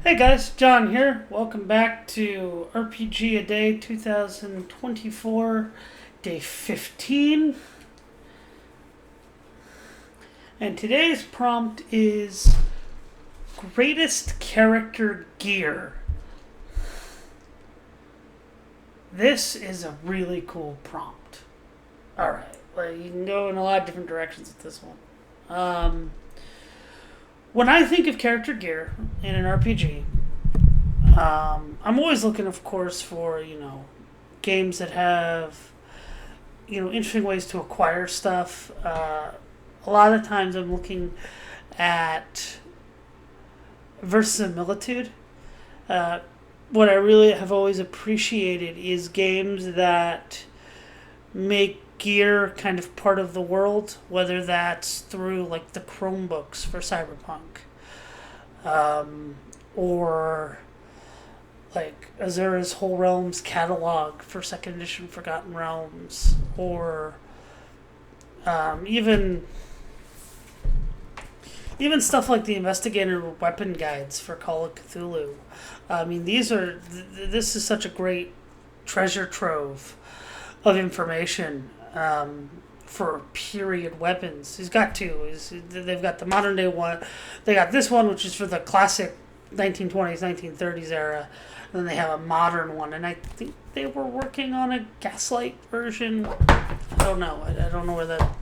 Hey guys, John here. Welcome back to RPG A Day 2024, day 15. And today's prompt is greatest character gear. This is a really cool prompt. Alright, well, you can go in a lot of different directions with this one. When I think of character gear in an RPG, I'm always looking, of course, for games that have interesting ways to acquire stuff. A lot of times, I'm looking at verisimilitude. What I really have always appreciated is games that make gear kind of part of the world, whether that's through like the Chromebooks for Cyberpunk, or like Azura's Whole Realms catalog for second edition Forgotten Realms, or even stuff like the Investigator weapon guides for Call of Cthulhu. I mean, this is such a great treasure trove of information for period weapons. He's got two. They've got the modern day one. They got this one, which is for the classic 1920s, 1930s era. And then they have a modern one. And I think they were working on a Gaslight version. I don't know. I don't know where that...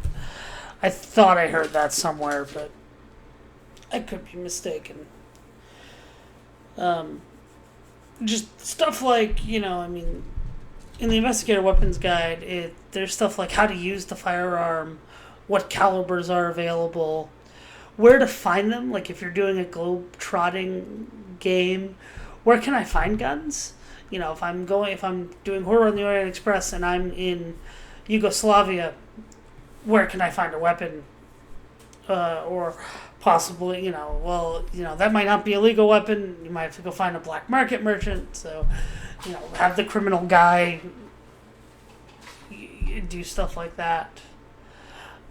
I thought I heard that somewhere, but I could be mistaken. Just stuff like, in the Investigator Weapons Guide, there's stuff like how to use the firearm, what calibers are available, where to find them. Like if you're doing a globe-trotting game, where can I find guns? If I'm doing Horror on the Orient Express and I'm in Yugoslavia, where can I find a weapon? Or possibly, that might not be a legal weapon. You might have to go find a black market merchant. So, have the criminal guy do stuff like that.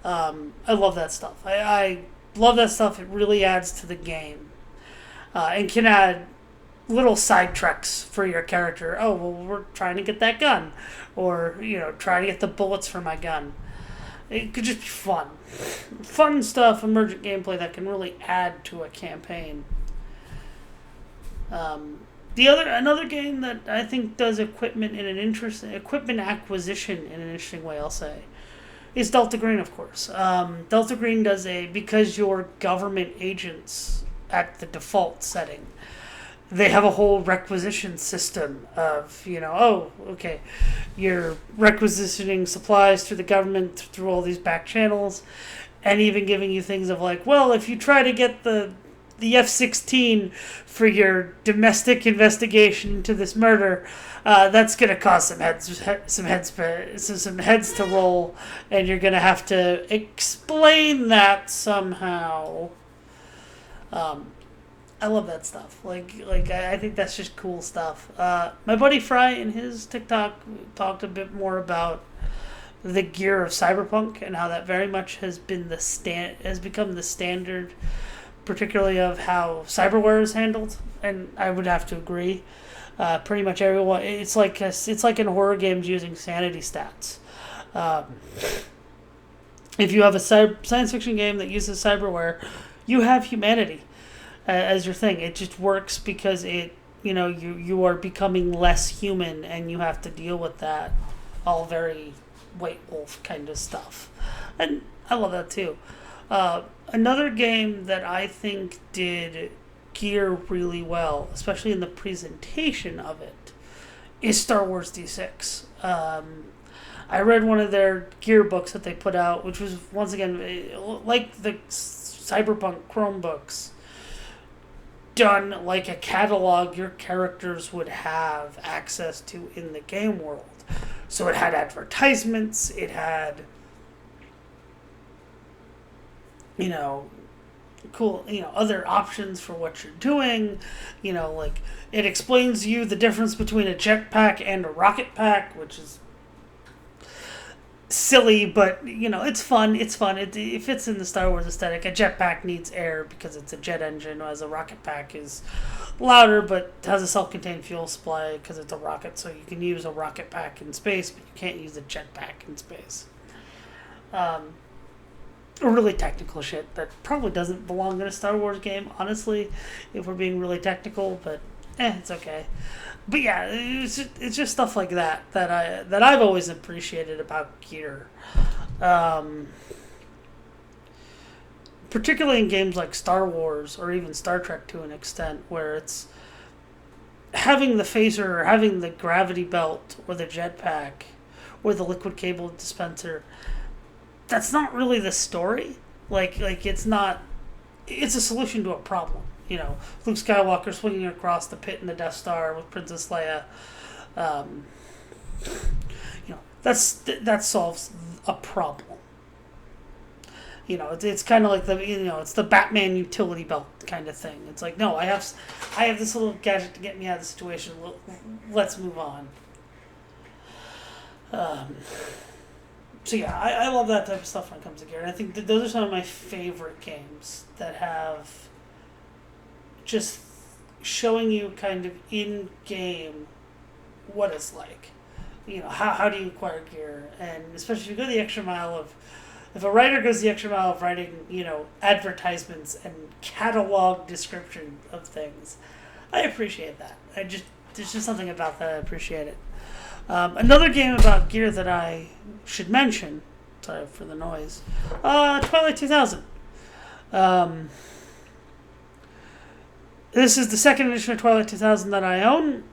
I love that stuff. I love that stuff. It really adds to the game. And can add little side treks for your character. Oh, well, we're trying to get that gun. Or, trying to get the bullets for my gun. It could just be fun. Fun stuff, emergent gameplay that can really add to a campaign. Another game that I think does equipment acquisition in an interesting way, I'll say, is Delta Green, of course. Delta Green does because you're government agents at the default setting, they have a whole requisition system of, you're requisitioning supplies through the government, through all these back channels, and even giving you things of like, well, if you try to get the F-16 for your domestic investigation into this murder, that's going to cause some heads to roll, and you're going to have to explain that somehow. I love that stuff. I think that's just cool stuff. My buddy Fry in his TikTok talked a bit more about the gear of Cyberpunk and how that very much has become the standard, particularly of how cyberware is handled. And I would have to agree. Pretty much everyone. It's like in horror games using sanity stats. If you have a science fiction game that uses cyberware, you have humanity as your thing. It just works because you are becoming less human and you have to deal with that all very White Wolf kind of stuff, and I love that too. Another game that I think did gear really well, especially in the presentation of it, is Star Wars D6. I read one of their gear books that they put out, which was once again like the Cyberpunk Chromebooks, done like a catalog your characters would have access to in the game world. So it had advertisements, it had, cool, other options for what you're doing. Like it explains you the difference between a jetpack and a rocket pack, which is silly, but it's fun. It fits in the Star Wars aesthetic. A jetpack needs air because it's a jet engine, whereas a rocket pack is louder, but has a self-contained fuel supply because it's a rocket, so you can use a rocket pack in space, but you can't use a jet pack in space. Um, really technical shit that probably doesn't belong in a Star Wars game, honestly, if we're being really technical, but it's okay. But yeah, it's just stuff like that I've always appreciated about gear. Um, Particularly in games like Star Wars or even Star Trek to an extent, where it's having the phaser or having the gravity belt or the jetpack or the liquid cable dispenser. That's not really the story. Like it's not. It's a solution to a problem. Luke Skywalker swinging across the pit in the Death Star with Princess Leia. Um, that solves a problem. It's kind of like it's the Batman utility belt kind of thing. It's like, no, I have this little gadget to get me out of the situation. Let's move on. So yeah, I love that type of stuff when it comes to gear. And I think those are some of my favorite games that have just showing you kind of in game what it's like. How do you acquire gear, and especially if you go the extra mile of. If a writer goes the extra mile of writing, advertisements and catalog description of things, I appreciate that. There's just something about that. I appreciate it. Another game about gear that I should mention, sorry for the noise, Twilight 2000. This is the second edition of Twilight 2000 that I own.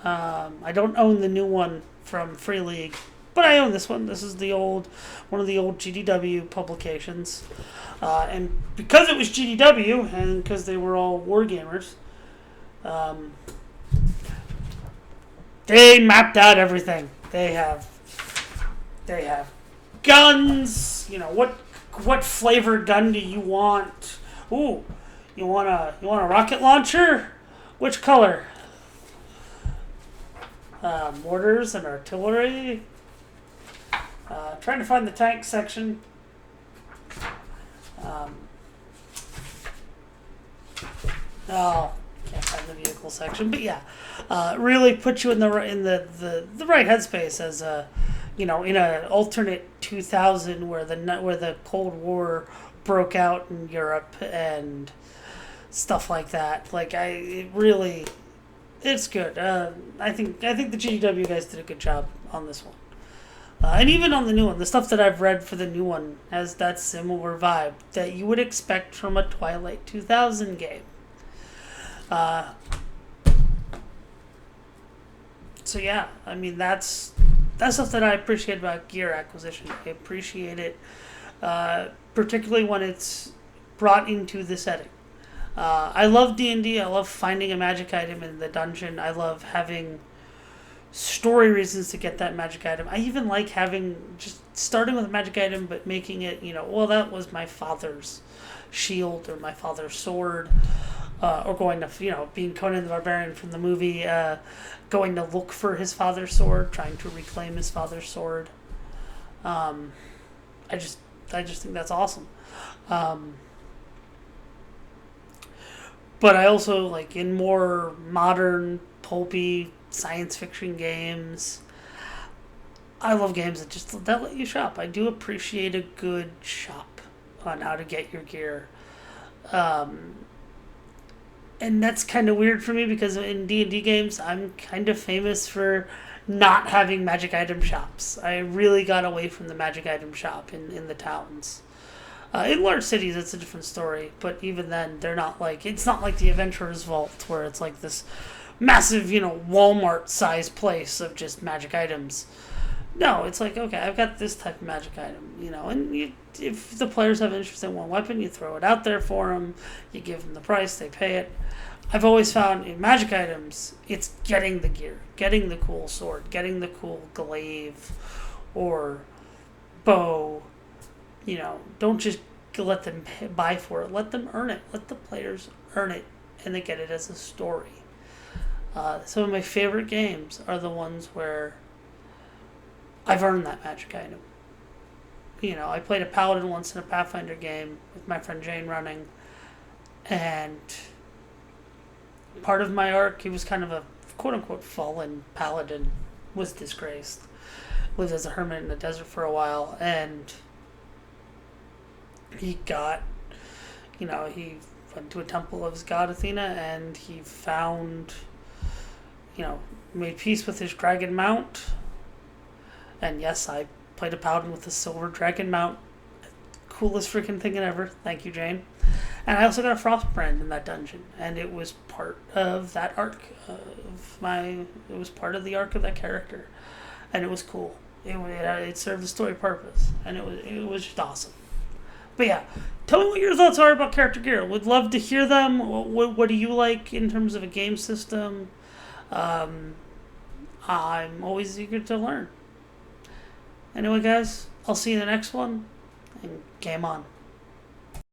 I don't own the new one from Free League, but I own this one. This is one of the old GDW publications. And because it was GDW, and because they were all wargamers, they mapped out everything. They have guns. What flavor gun do you want? Ooh, you want a rocket launcher? Which color? Mortars and artillery. Trying to find the tank section. Can't find the vehicle section, but yeah, really put you in the right headspace as in an alternate 2000 where the Cold War broke out in Europe and stuff like that. It's good. I think the GDW guys did a good job on this one. And even on the new one, the stuff that I've read for the new one has that similar vibe that you would expect from a Twilight 2000 game. So yeah, I mean that's stuff that I appreciate about gear acquisition. I appreciate it, particularly when it's brought into the setting. I love D&D. I love finding a magic item in the dungeon. I love having story reasons to get that magic item. I even like just starting with a magic item, but making it, that was my father's shield or my father's sword, or going to, being Conan the Barbarian from the movie, going to look for his father's sword, trying to reclaim his father's sword. I just think that's awesome. But I also like in more modern, pulpy science fiction games. I love games that let you shop. I do appreciate a good shop on how to get your gear. And that's kind of weird for me because in D&D games, I'm kind of famous for not having magic item shops. I really got away from the magic item shop in the towns. In large cities, it's a different story, but even then, it's not like the Adventurer's Vault where it's like this massive, Walmart-sized place of just magic items. No, it's like, okay, I've got this type of magic item, and if the players have interest in one weapon, you throw it out there for them, you give them the price, they pay it. I've always found in magic items, it's getting the gear, getting the cool sword, getting the cool glaive or bow. Don't just let them buy for it. Let them earn it. Let the players earn it, and they get it as a story. Some of my favorite games are the ones where I've earned that magic item. I played a paladin once in a Pathfinder game with my friend Jane running, and part of my arc. He was kind of a quote unquote fallen paladin, was disgraced, lived as a hermit in the desert for a while, and he got, he went to a temple of his god Athena, and he found, made peace with his dragon mount. And yes, I played a paladin with a silver dragon mount. Coolest freaking thing ever. Thank you, Jane. And I also got a Frostbrand in that dungeon, and it was part of that arc it was part of the arc of that character, and it was cool. It served the story purpose, and it was just awesome. But yeah, tell me what your thoughts are about Character Gear. Would love to hear them. What do you like in terms of a game system? I'm always eager to learn. Anyway, guys, I'll see you in the next one, and game on.